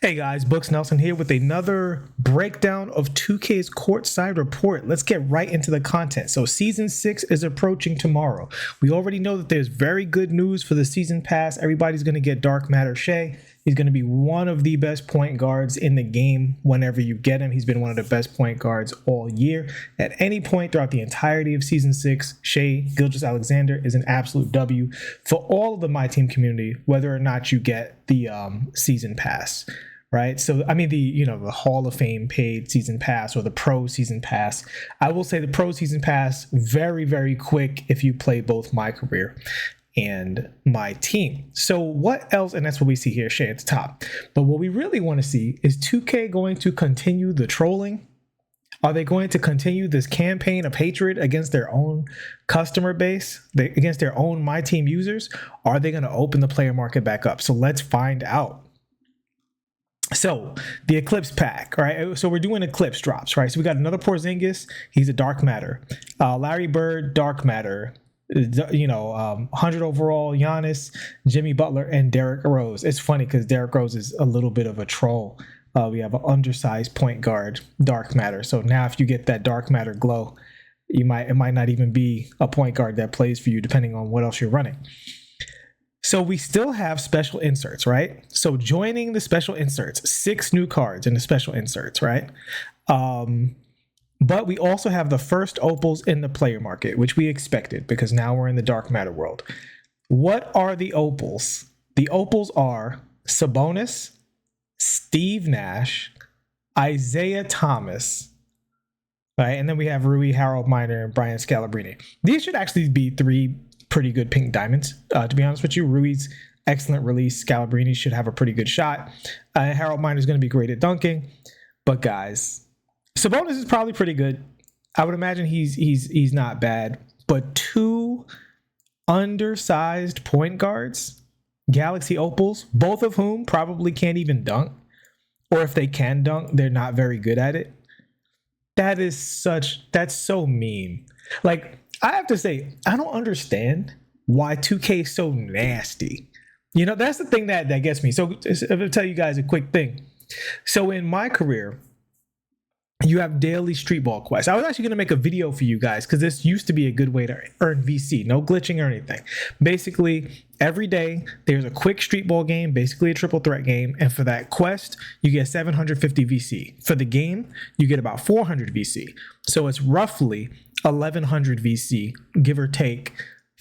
Hey guys, Books Nelson here with another breakdown of 2K's courtside report. Let's get right into the content. So season 6 is approaching tomorrow. We already know that there's very good news for the season pass. Everybody's going to get Dark Matter Shea. He's going to be one of the best point guards in the game whenever you get him. He's been one of the best point guards all year. At any point throughout the entirety of season 6, Shea Gilgeous-Alexander is an absolute W for all of the MyTeam community, whether or not you get the season pass. Right. So, I mean, the Hall of Fame paid season pass or the pro season pass. I will say the pro season pass, very, very quick if you play both MyCareer and MyTeam. So what else? And that's what we see here, Shea at the top. But what we really want to see is 2K going to continue the trolling. Are they going to continue this campaign of hatred against their own customer base, against their own MyTeam users? Are they going to open the player market back up? So let's find out. So the Eclipse pack, right? So we're doing Eclipse drops, right? So we got another Porzingis. He's a Dark Matter. Larry Bird, Dark Matter. 100 overall, Giannis, Jimmy Butler, and Derrick Rose. It's funny because Derrick Rose is a little bit of a troll. We have an undersized point guard, Dark Matter. So now if you get that Dark Matter glow, it might not even be a point guard that plays for you, depending on what else you're running. So we still have special inserts, right? So joining the special inserts, 6 new cards in the special inserts, right? But we also have the first opals in the player market, which we expected because now we're in the Dark Matter world. What are the opals? The opals are Sabonis, Steve Nash, Isaiah Thomas, right? And then we have Rui, Harold Miner, and Brian Scalabrine. These should actually be 3 pretty good pink diamonds, to be honest with you. Rui's excellent release. Scalabrine should have a pretty good shot. Harold Miner is going to be great at dunking. But guys, Sabonis is probably pretty good. I would imagine he's not bad. But 2 undersized point guards, Galaxy Opals, both of whom probably can't even dunk. Or if they can dunk, they're not very good at it. That's so mean. Like, I have to say, I don't understand why 2K is so nasty. That's the thing that gets me. So I'm going to tell you guys a quick thing. So in MyCareer, you have daily street ball quests. I was actually going to make a video for you guys because this used to be a good way to earn VC. No glitching or anything. Basically, every day there's a quick street ball game, basically a triple threat game. And for that quest, you get 750 VC. For the game, you get about 400 VC. So it's roughly 1100 VC, give or take,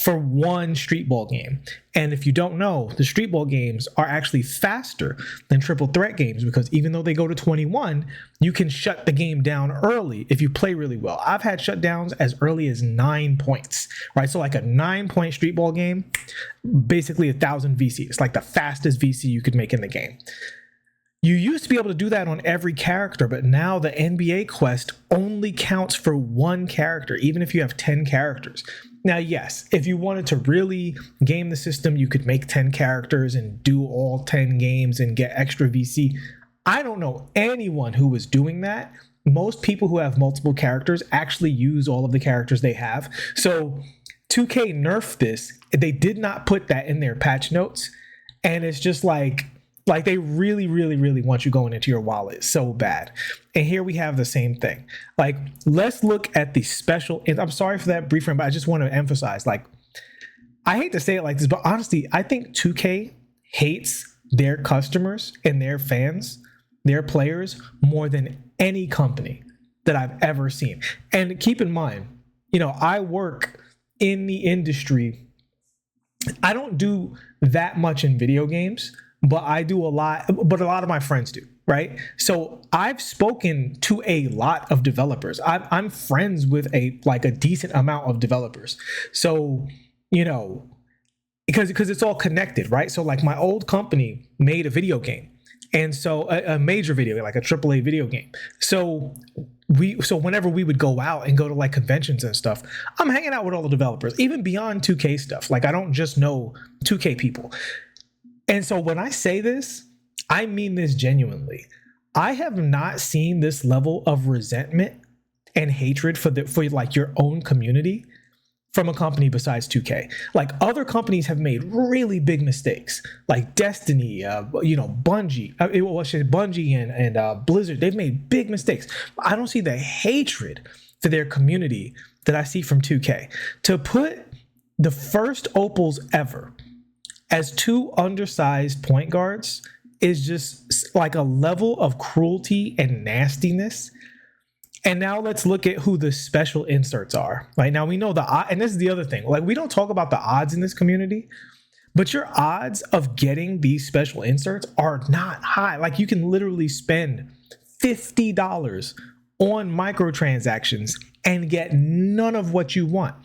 for one street ball game. And if you don't know, the street ball games are actually faster than triple threat games because even though they go to 21, you can shut the game down early if you play really well. I've had shutdowns as early as 9 points, right? So like a 9-point street ball game, basically 1000 VC. It's like the fastest VC you could make in the game. You used to be able to do that on every character, but now the NBA quest only counts for 1 character, even if you have 10 characters. Now, yes, if you wanted to really game the system, you could make 10 characters and do all 10 games and get extra VC. I don't know anyone who was doing that. Most people who have multiple characters actually use all of the characters they have. So 2K nerfed this. They did not put that in their patch notes. And it's just like they really, really, really want you going into your wallet so bad. And here we have the same thing. Like, let's look at the special. And I'm sorry for that brief run, but I just want to emphasize, like, I hate to say it like this, but honestly, I think 2K hates their customers and their fans, their players, more than any company that I've ever seen. And keep in mind, I work in the industry. I don't do that much in video games, but I do a lot of my friends do, right? So I've spoken to a lot of developers. I'm friends with a decent amount of developers. So, because it's all connected, right? So like my old company made a video game. And so a major video game, like a AAA video game. So whenever we would go out and go to like conventions and stuff, I'm hanging out with all the developers, even beyond 2K stuff. Like I don't just know 2K people. And so when I say this, I mean this genuinely. I have not seen this level of resentment and hatred for like your own community from a company besides 2K. Like, other companies have made really big mistakes, like Destiny, Bungie, Bungie and Blizzard. They've made big mistakes. I don't see the hatred for their community that I see from 2K. To put the first opals ever as two undersized point guards is just like a level of cruelty and nastiness. And now let's look at who the special inserts are. Right now, we know and this is the other thing. Like, we don't talk about the odds in this community, but your odds of getting these special inserts are not high. Like, you can literally spend $50 on microtransactions and get none of what you want.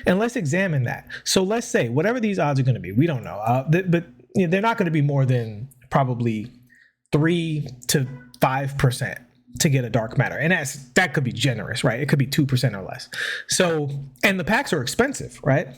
And let's examine that. So let's say whatever these odds are going to be, we don't know, but they're not going to be more than probably 3 to 5% to get a dark matter. And that could be generous, right? It could be 2% or less. So, and the packs are expensive, right?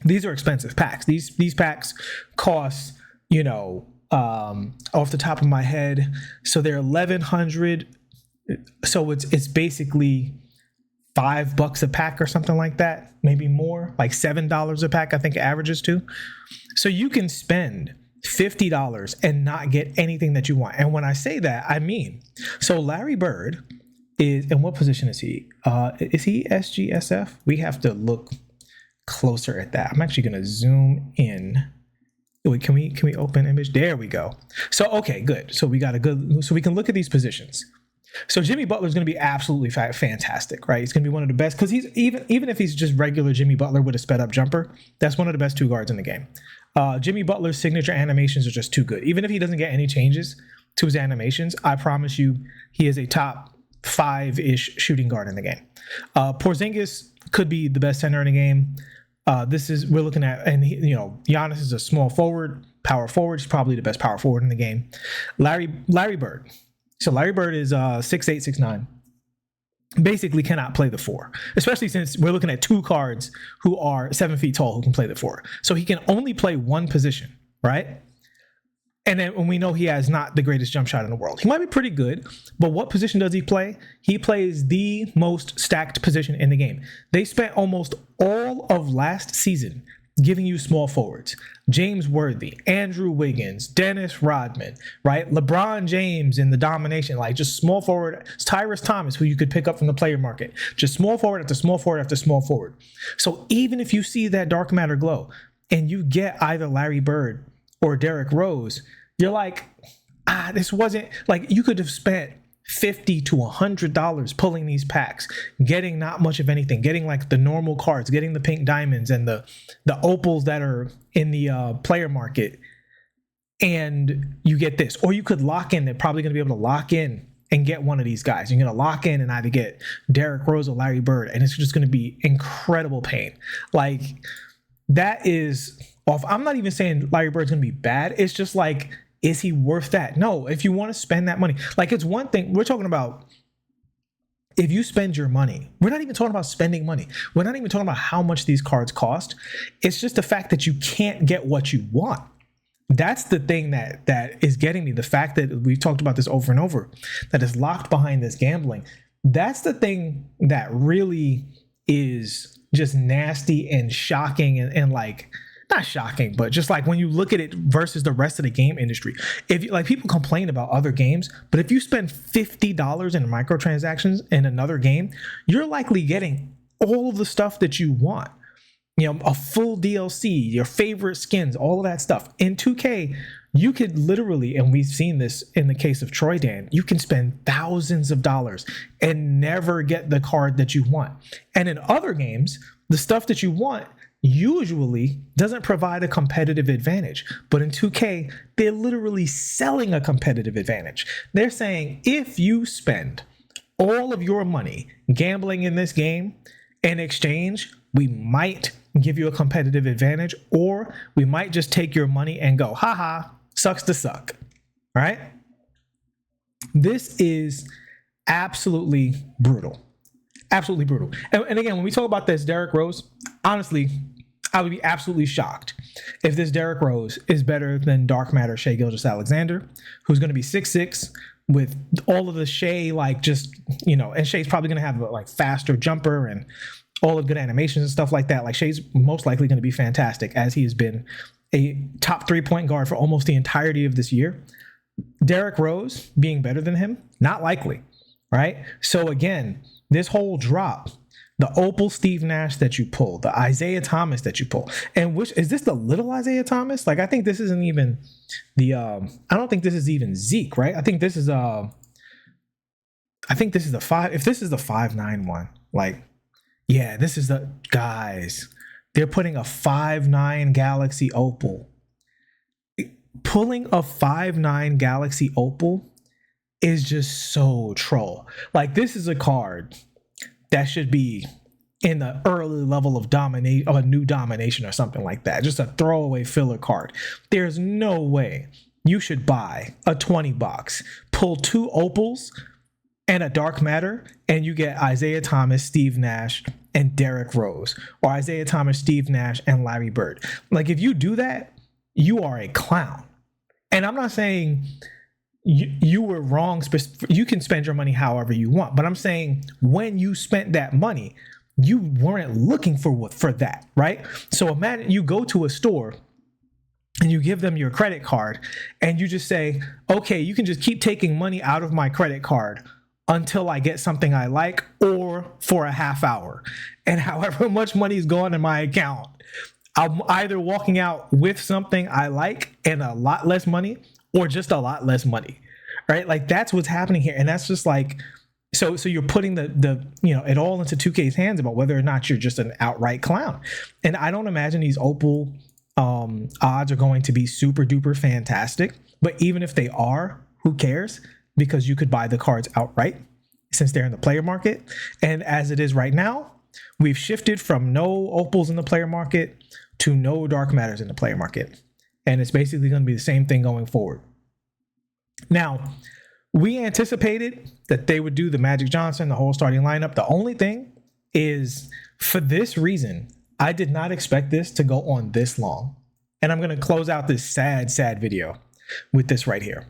These are expensive packs. These packs cost, off the top of my head, so they're $1,100. So it's basically $5 a pack or something like that, maybe more, like $7 a pack, I think averages to. So you can spend $50 and not get anything that you want. And when I say that, I mean, so Larry Bird is, in what position is he? Is he SGSF? We have to look closer at that. I'm actually going to zoom in. Wait, can we open image? There we go. So, okay, good. So we can look at these positions. So Jimmy Butler is going to be absolutely fantastic, right? He's going to be one of the best, because he's even if he's just regular Jimmy Butler with a sped up jumper, that's one of the best two guards in the game. Jimmy Butler's signature animations are just too good. Even if he doesn't get any changes to his animations, I promise you he is a top 5-ish shooting guard in the game. Porzingis could be the best center in the game. We're looking at, and Giannis is a small forward, power forward. He's probably the best power forward in the game. Larry Bird. So Larry Bird is 6'8", 6'9". Basically cannot play the 4, especially since we're looking at two cards who are 7 feet tall who can play the 4. So he can only play one position, right? And then when we know he has not the greatest jump shot in the world, he might be pretty good, but what position does he play? He plays the most stacked position in the game. They spent almost all of last season giving you small forwards. James Worthy, Andrew Wiggins, Dennis Rodman, right? LeBron James in the domination, like just small forward. It's Tyrese Thomas, who you could pick up from the player market. Just small forward after small forward after small forward. So even if you see that dark matter glow and you get either Larry Bird or Derrick Rose, you're like, this wasn't, like, you could have spent $50 to $100 pulling these packs, getting not much of anything, getting like the normal cards, getting the pink diamonds and the opals that are in the player market, and you get this. Or you could lock in. They're probably going to be able to lock in and get one of these guys. You're going to lock in and either get Derrick Rose or Larry Bird, and it's just going to be incredible pain. Like, that is off. I'm not even saying Larry Bird's going to be bad. It's just like, is he worth that? No, if you want to spend that money, like, it's one thing we're talking about. If you spend your money, we're not even talking about spending money. We're not even talking about how much these cards cost. It's just the fact that you can't get what you want. That's the thing that is getting me. The fact that we've talked about this over and over, that is locked behind this gambling. That's the thing that really is just nasty and shocking and like, not shocking, but just like when you look at it versus the rest of the game industry. If you, like, people complain about other games, but if you spend $50 in microtransactions in another game, you're likely getting all of the stuff that you want. A full DLC, your favorite skins, all of that stuff. In 2K, you could literally, and we've seen this in the case of Troy Dan, you can spend thousands of dollars and never get the card that you want. And in other games, the stuff that you want usually doesn't provide a competitive advantage. But in 2K, they're literally selling a competitive advantage. They're saying, if you spend all of your money gambling in this game, in exchange, we might give you a competitive advantage, or we might just take your money and go, haha, sucks to suck. All right? This is absolutely brutal. Absolutely brutal. And again, when we talk about this Derrick Rose, honestly, I would be absolutely shocked if this Derrick Rose is better than dark matter Shai Gilgeous-Alexander, who's going to be 6'6", with all of the Shai, like, just, and Shai's probably going to have a like faster jumper and all the good animations and stuff like that. Like Shay's most likely going to be fantastic, as he has been a top 3-point guard for almost the entirety of this year. Derrick Rose being better than him, not likely, right? So again, this whole drop, the Opal Steve Nash that you pull, the Isaiah Thomas that you pull, and which is this the little Isaiah Thomas? Like, I think this isn't even the I don't think this is even Zeke, right? I think this is the 5. If this is the 5'9" one, like, yeah, this is the guys. They're putting a 5'9" Galaxy Opal. Pulling a 5'9" Galaxy Opal is just so troll. Like, this is a card that should be in the early level of a new domination or something like that. Just a throwaway filler card. There's no way you should buy a 20 box, pull 2 opals and a dark matter, and you get Isaiah Thomas, Steve Nash, and Derrick Rose, or Isaiah Thomas, Steve Nash, and Larry Bird. Like, if you do that, you are a clown. And I'm not saying you were wrong. You can spend your money however you want, but I'm saying when you spent that money, you weren't looking for that, right? So imagine you go to a store and you give them your credit card and you just say, okay, you can just keep taking money out of my credit card until I get something I like, or for a half hour. And however much money is going in my account, I'm either walking out with something I like and a lot less money, or just a lot less money, right? Like, that's what's happening here. And that's just like, so you're putting the it all into 2K's hands about whether or not you're just an outright clown. And I don't imagine these Opal odds are going to be super duper fantastic, but even if they are, who cares? Because you could buy the cards outright since they're in the player market. And as it is right now, we've shifted from no opals in the player market to no dark matters in the player market. And it's basically going to be the same thing going forward. Now, we anticipated that they would do the Magic Johnson, the whole starting lineup. The only thing is, for this reason, I did not expect this to go on this long. And I'm going to close out this sad video with this right here.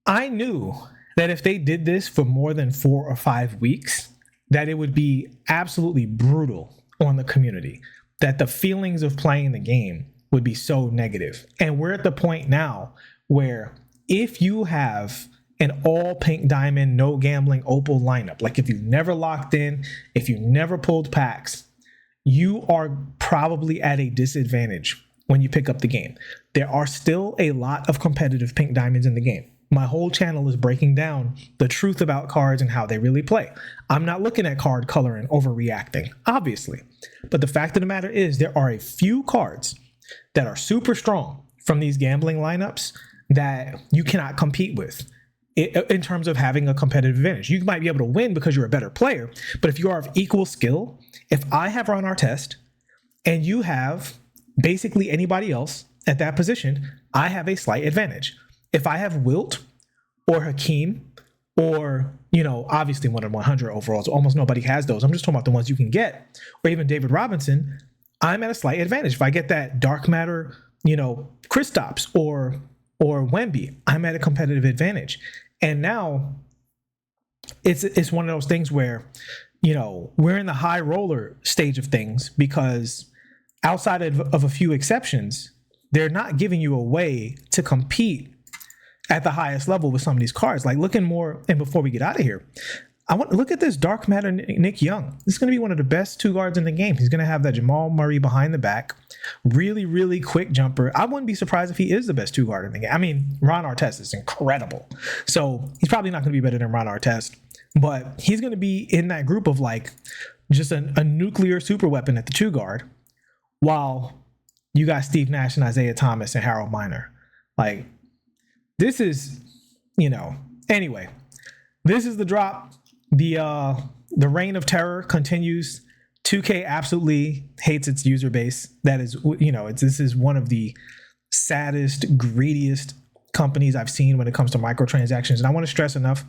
I knew that if they did this for more than 4 or 5 weeks, that it would be absolutely brutal on the community, that the feelings of playing the game would be so negative. And we're at the point now where if you have an all pink diamond, no gambling opal lineup, like if you've never locked in, if you never pulled packs, you are probably at a disadvantage when you pick up the game. There are still a lot of competitive pink diamonds in the game. My whole channel is breaking down the truth about cards and how they really play. I'm not looking at card color and overreacting, obviously. But the fact of the matter is, there are a few cards that are super strong from these gambling lineups that you cannot compete with in terms of having a competitive advantage. You might be able to win because you're a better player, but if you are of equal skill, if I have Ron Artest and you have basically anybody else at that position, I have a slight advantage. If I have Wilt or Hakeem or, obviously 1 in 100 overalls, almost nobody has those. I'm just talking about the ones you can get, or even David Robinson, I'm at a slight advantage. If I get that dark matter, Kristaps or Wemby, I'm at a competitive advantage. And now it's one of those things where, we're in the high roller stage of things, because outside of a few exceptions, they're not giving you a way to compete at the highest level with some of these cards. Like, looking more, and before we get out of here, I want to look at this dark matter Nick Young. This is going to be one of the best 2 guards in the game. He's going to have that Jamal Murray behind the back, really, really quick jumper. I wouldn't be surprised if he is the best 2 guard in the game. I mean, Ron Artest is incredible. So he's probably not going to be better than Ron Artest, but he's going to be in that group of like just a nuclear super weapon at the 2 guard, while you got Steve Nash and Isaiah Thomas and Harold Miner. Like, this is, anyway, this is the drop. The reign of terror continues. 2K absolutely hates its user base. That is, this is one of the saddest, greediest companies I've seen when it comes to microtransactions. And I want to stress enough,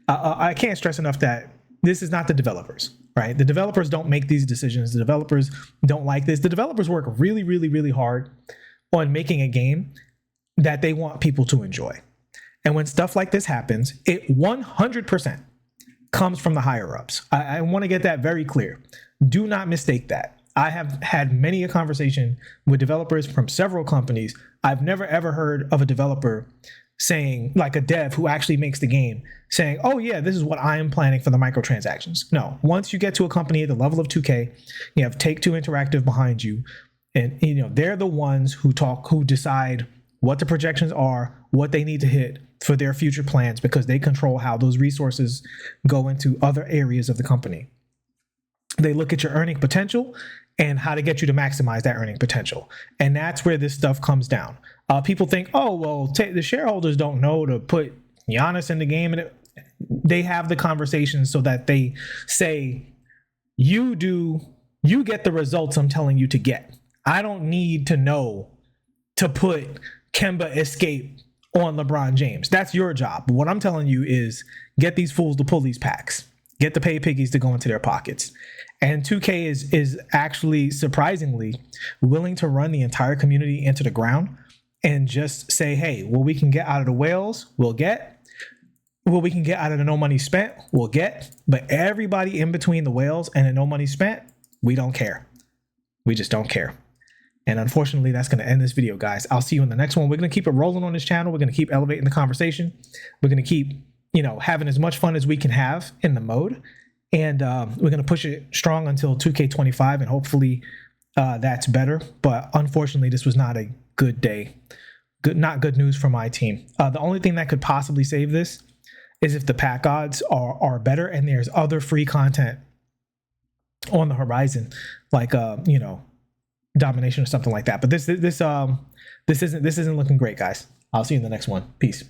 I can't stress enough that this is not the developers, right? The developers don't make these decisions. The developers don't like this. The developers work really, really, really hard on making a game that they want people to enjoy. And when stuff like this happens, it 100% comes from the higher ups. I want to get that very clear. Do not mistake that. I have had many a conversation with developers from several companies. I've never ever heard of a developer saying, like a dev who actually makes the game, saying, oh yeah, this is what I'm planning for the microtransactions. No, once you get to a company at the level of 2K, you have Take-Two Interactive behind you, and they're the ones who decide what the projections are, what they need to hit for their future plans, because they control how those resources go into other areas of the company. They look at your earning potential and how to get you to maximize that earning potential. And that's where this stuff comes down. People think, oh, well, the shareholders don't know to put Giannis in the game. And they have the conversation so that they say, you get the results I'm telling you to get. I don't need to know to put Kemba Escape on LeBron James. That's your job. But what I'm telling you is get these fools to pull these packs. Get the pay piggies to go into their pockets. And 2K is actually surprisingly willing to run the entire community into the ground and just say, hey, what we can get out of the whales, we'll get. What we can get out of the no money spent, we'll get. But everybody in between the whales and the no money spent, we don't care. We just don't care. And unfortunately, that's going to end this video, guys. I'll see you in the next one. We're going to keep it rolling on this channel. We're going to keep elevating the conversation. We're going to keep, having as much fun as we can have in the mode. And we're going to push it strong until 2K25, and hopefully that's better. But unfortunately, this was not a good day. Not good news for my team. The only thing that could possibly save this is if the pack odds are better and there's other free content on the horizon, like domination or something like that. But this isn't looking great, guys. I'll see you in the next one. Peace.